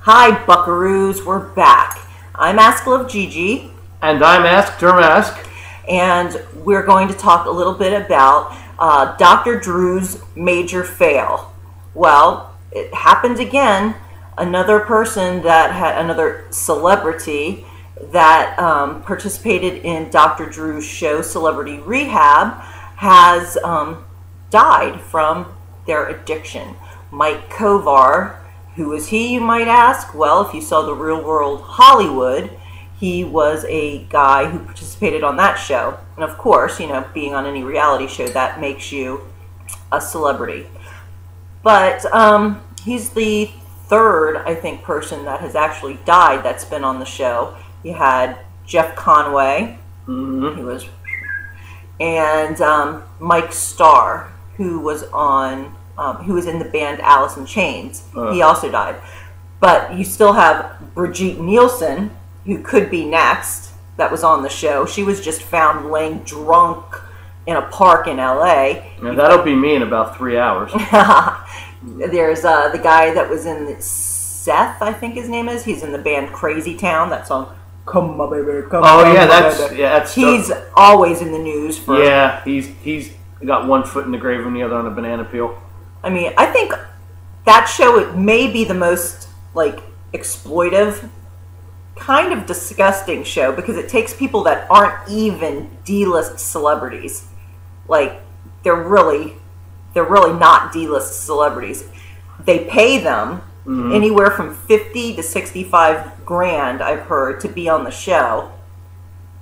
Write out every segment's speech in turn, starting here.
Hi, buckaroos, we're back. I'm Askell of Gigi. And I'm Ask Dermask. And we're going to talk a little bit about Dr. Drew's major fail. Well, it happened again. Another person that had, another celebrity that participated in Dr. Drew's show, Celebrity Rehab, has died from their addiction. Mike Kovar. Who is he, you might ask? Well, if you saw The Real World Hollywood, he was a guy who participated on that show. And of course, you know, being on any reality show, that makes you a celebrity. But he's the third, I think, person that has actually died that's been on the show. You had Jeff Conaway, who was, and Mike Starr, who was on... who was in the band Alice in Chains. He also died. But you still have Brigitte Nielson, who could be next, that was on the show. She was just found laying drunk in a park in L.A. Yeah, that'll be me in about 3 hours. There's the guy that was in Seth, I think his name is. He's in the band Crazy Town. That song, Come On Baby, Come On. Oh, yeah, that's... He's always in the news for... Yeah, he's got one foot in the grave and the other on a banana peel. I mean, I think that show, it may be the most, like, exploitive, kind of disgusting show, because it takes people that aren't even D-list celebrities. Like, they're really not D-list celebrities. They pay them anywhere from 50 to 65 grand, I've heard, to be on the show.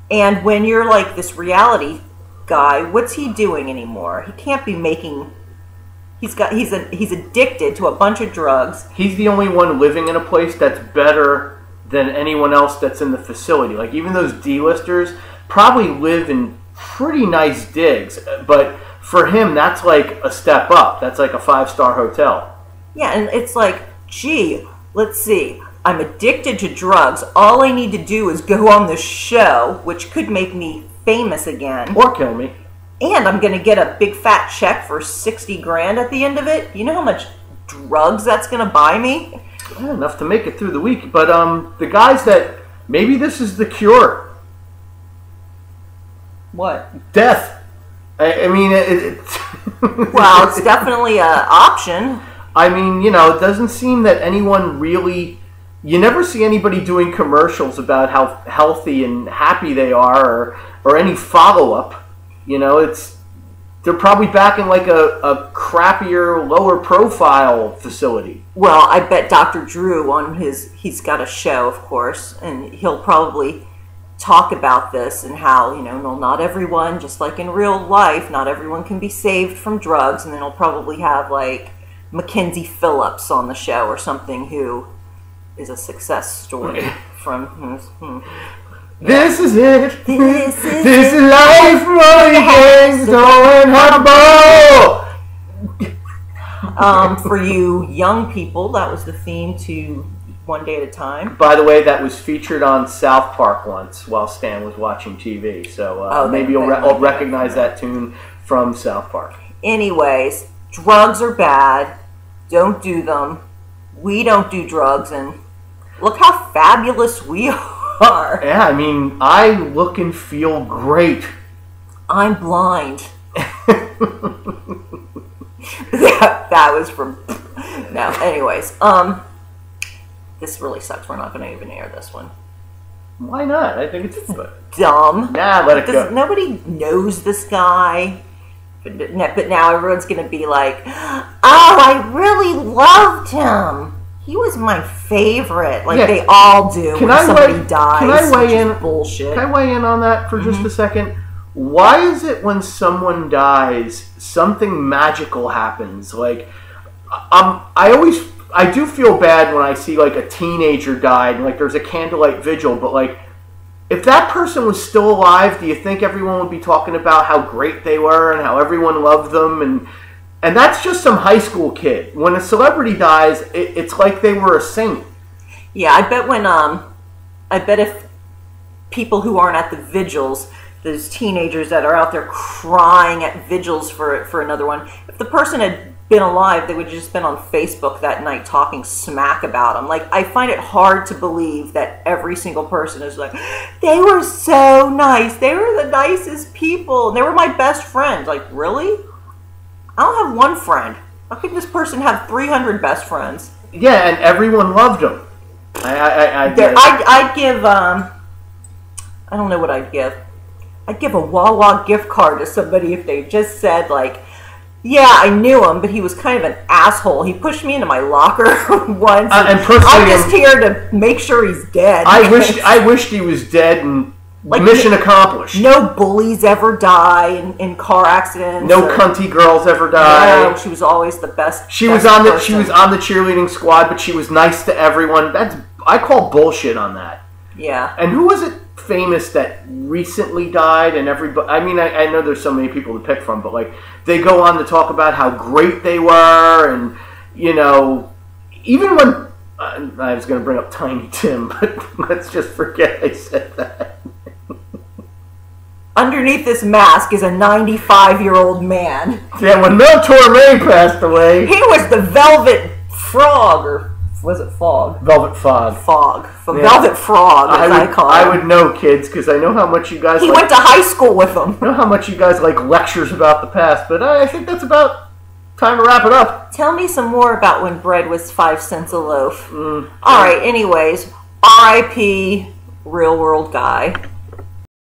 And when you're, like, this reality guy, what's he doing anymore? He can't be making... He's addicted to a bunch of drugs. He's the only one living in a place that's better than anyone else that's in the facility. Like, even those D-listers probably live in pretty nice digs, but for him, that's like a step up. That's like a 5-star hotel. Yeah, and it's like, gee, let's see. I'm addicted to drugs. All I need to do is go on the show, which could make me famous again. Or kill me. And I'm going to get a big fat check for 60 grand at the end of it. You know how much drugs that's going to buy me? Yeah, enough to make it through the week. But the guys that... Maybe this is the cure. What? Death. I mean... Well, it's definitely an option. I mean, you know, it doesn't seem that anyone really... You never see anybody doing commercials about how healthy and happy they are, or any follow-up. You know, they're probably back in like a crappier, lower profile facility. Well, I bet Dr. Drew he's got a show, of course, and he'll probably talk about this and how, you know, no, not everyone, just like in real life, not everyone can be saved from drugs, and then he'll probably have like Mackenzie Phillips on the show or something, who is a success story from... This is it. This is life. Rolling gangs going humble. For you young people, that was the theme to One Day at a Time. By the way, that was featured on South Park once while Stan was watching TV. So maybe you'll recognize that tune from South Park. Anyways, drugs are bad. Don't do them. We don't do drugs, and look how fabulous we are. Yeah, I mean, I look and feel great. I'm blind. that was from... No, anyways. This really sucks. We're not going to even air this one. Why not? I think it's dumb. Nah, let it go. Nobody knows this guy. But now everyone's going to be like, oh, I really loved him. He was my favorite, like they all do when somebody dies. Can I weigh in? Bullshit. Can I weigh in on that for just a second? Why is it when someone dies, something magical happens? Like, I do feel bad when I see like a teenager died, and like there's a candlelight vigil. But like, if that person was still alive, do you think everyone would be talking about how great they were and how everyone loved them? And that's just some high school kid. When a celebrity dies, it's like they were a saint. Yeah, I bet if people who aren't at the vigils, those teenagers that are out there crying at vigils for another one, if the person had been alive, they would have just been on Facebook that night talking smack about him. Like, I find it hard to believe that every single person is like, they were so nice. They were the nicest people. They were my best friends. Like, really? I don't have one friend. How could this person have 300 best friends? Yeah, and everyone loved him. I'd give, I don't know what I'd give. I'd give a Wawa gift card to somebody if they just said, like, yeah, I knew him, but he was kind of an asshole. He pushed me into my locker once. And personally, I'm just here to make sure he's dead. I wished he was dead, and like, mission accomplished. No bullies ever die in car accidents. No cunty girls ever die. No, she was always the best. She was on the cheerleading squad, but she was nice to everyone. I call bullshit on that. Yeah. And who was it famous that recently died? And everybody, I mean, I know there's so many people to pick from, but like they go on to talk about how great they were, and you know, even when I was going to bring up Tiny Tim, but let's just forget I said that. Underneath this mask is a 95-year-old man. Yeah, when Mel Torme passed away, he was the Velvet Frog, or was it Fog? Velvet Fog. Fog. Yeah. Velvet Frog, as I call him. I would know, kids, because I know how much you guys. He went to high school with them. I know how much you guys like lectures about the past, but I think that's about time to wrap it up. Tell me some more about when bread was 5 cents a loaf. All right. Anyways, R.I.P. Real world guy.